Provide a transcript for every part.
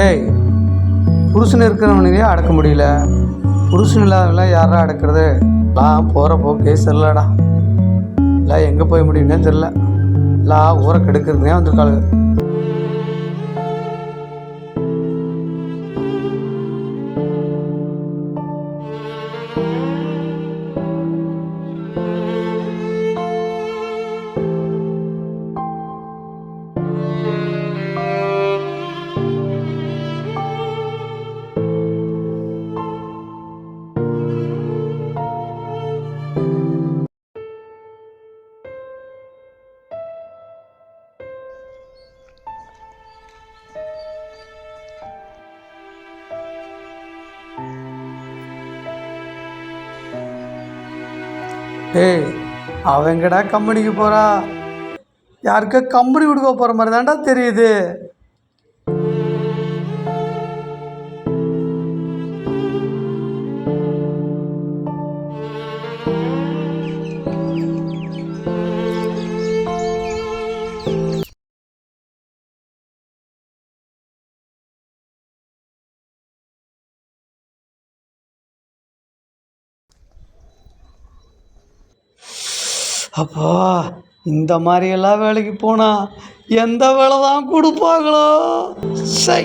ஏய், புருஷன் இருக்கிறவனையே அடக்க முடியல, புருஷன் இல்லாதவெல்லாம் யாரா அடக்கிறது? எல்லாம் போகிற போக்கே சரியில்லடா. எல்லாம் எங்கே போய் முடியும்னே தெரில. எல்லாம் ஊரை கெடுக்கிறதுனே வந்திருக்காளுங்க. ஏய், அவங்கடா கம்பெனிக்கு போகிறா? யாருக்கா கம்பெனி கொடுக்க போகிற மாதிரி தான்டா தெரியுது. அப்பா, இந்த மாதிரியெல்லாம் வேலைக்கு போனால் எந்த வேலை தான் கொடுப்பாங்களோ? சை.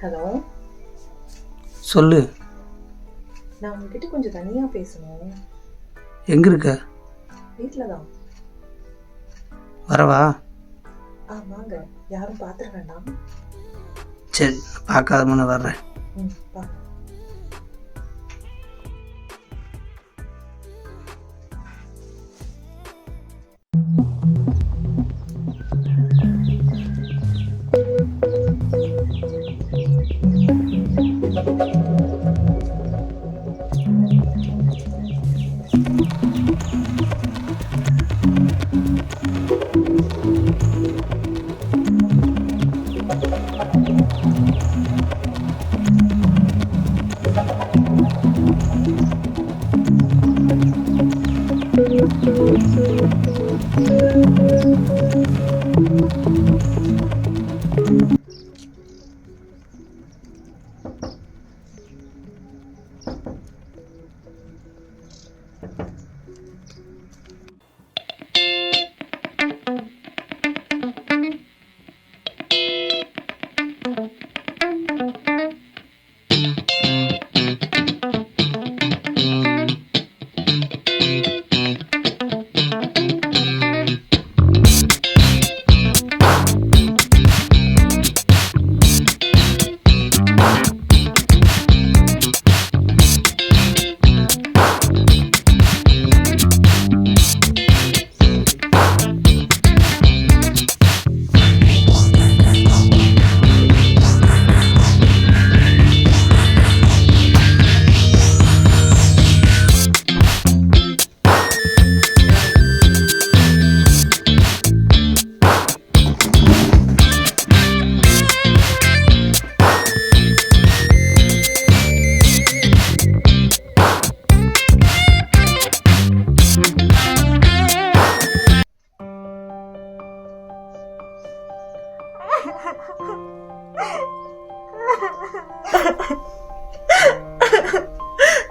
ஹலோ, சொல்லு. நான் உங்ககிட்ட கொஞ்சம் தனியாக பேசணும். எங்கே இருக்க? வீட்டில் தான். வரவா? வாங்க. யாரும் பார்த்துட வேண்டாம். சரி, பார்க்காத முன்ன வர்றேன். வாங்க.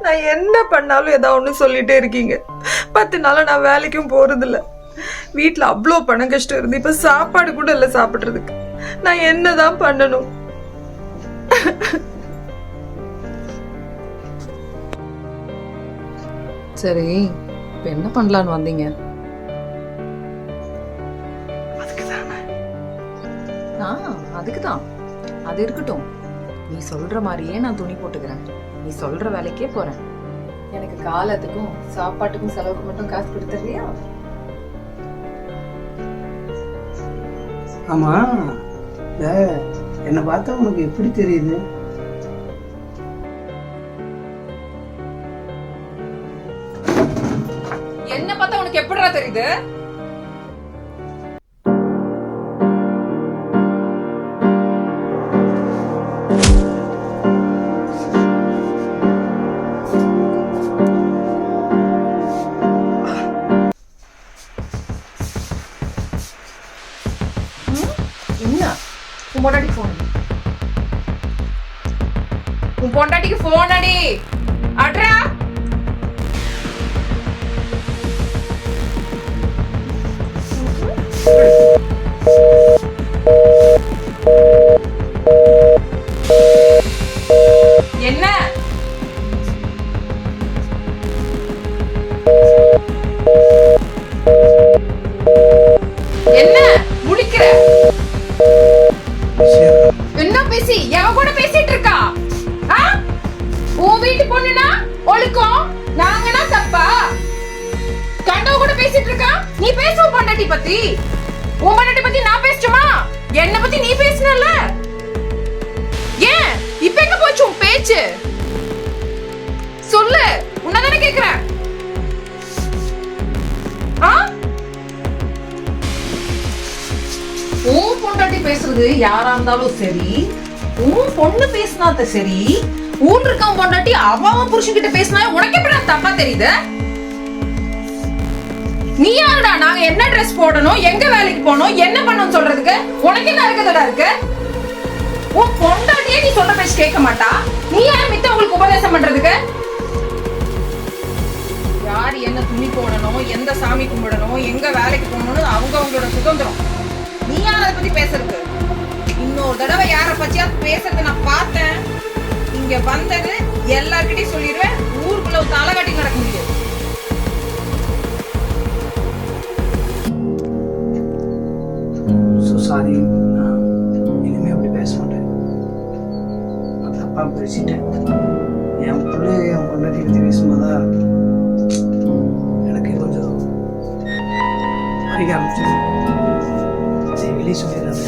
நான் என்ன பண்ணாலும் ஏதாவது ஒன்று சொல்லிட்டே இருக்கீங்க. 10 நாளா நான் வேலைக்கும் போறதில்ல. வீட்டில் அவ்வளோ பணம் கஷ்டம் இருந்து இப்ப சாப்பாடு கூட இல்லை சாப்பிட்றதுக்கு. நான் என்னதான் பண்ணணும்? சரி, இப்ப என்ன பண்ணலான்னு வந்தீங்க? அதுக்குதான். அது இருக்கட்டும். நீ சொல்ற மாதிரியே நான் துணி போட்டுக்கிறேன். நீ சொல்ற வேலைக்கே போறேன். எனக்கு காலத்துக்கும் சாப்பாட்டுக்கும் செலவுக்கு மட்டும் காசு கொடுத்துறியா? ஆமா, என்னை பார்த்தா உனக்கு எப்படி தெரியுது? உனக்கு எப்படிடா தெரியுது? உன் பொண்டாட்டிக்கு போன் அடி. அட்ரா. என்ன என்ன முழிக்கிற? என்ன பேசி எவ கூட பேசிட்டு இருக்கா? உன் வீட்டு பொண்ணுனா ஒழுக்கம், நாங்கன்னா தப்பா? கண்டவ கூட பேசிட்டு இருக்கா? நீ பேசுவ பொண்டாட்டி பத்தி. உன் பொண்டாட்டி பத்தி நான் பேசட்டுமா? என்ன பத்தி நீ பேசினல. ஏன் இப்ப எங்க போச்சு உன் பேச்சு? சொல்லு, உன்னதானே கேக்குறேன். உன் பொண்டாட்டி பேசுறது யாரா இருந்தாலும் சரி, உன் பொண்ணு பேசினாத சரி, ஊர்ல இருக்கவன் பொண்டாட்டி அவன் புருஷன்கிட்ட பேசினா உனக்கு எப்படி தப்பா தெரியுது? நீ யாருடா நாங்க என்ன ட்ரெஸ் போடணும், எங்க வேலைக்கு போகணும், என்ன பண்ணணும் சொல்றதுக்கு? உனக்கு என்ன இருக்குதுடா இருக்கு? உன் பொண்டாட்டியே நீ சொல்ற பேச்சு கேட்க மாட்டா, நீ யார் மித்தவங்களுக்கு உபதேசம் பண்றதுக்கு? யார் என்ன துணி போடணும், எந்த சாமி கும்பிடணும், எங்க வேலைக்கு போகணும்னு அவங்களோட சுதந்திரம். நீ யார் அதை பத்தி பேசுறது? இன்னொரு தடவை யார பத்தியா பேசுறது நான் பார்த்தேன், இங்க வந்தது எல்லார்கிட்டயும் சொல்லிடுவேன். ஊருக்குள்ள தலை காட்டி நடக்க முடியாது. சாரி, இனிமே அப்படி பேச மாட்டேன். நான் தப்பா பேசிட்டேன். என் பிள்ளை என் பொண்டாட்டி பற்றி பேசும்போதா எனக்கு கொஞ்சம் படிக்க ஆரம்பிச்சேன். சரி, வெளியே சொல்லிடுறேன்.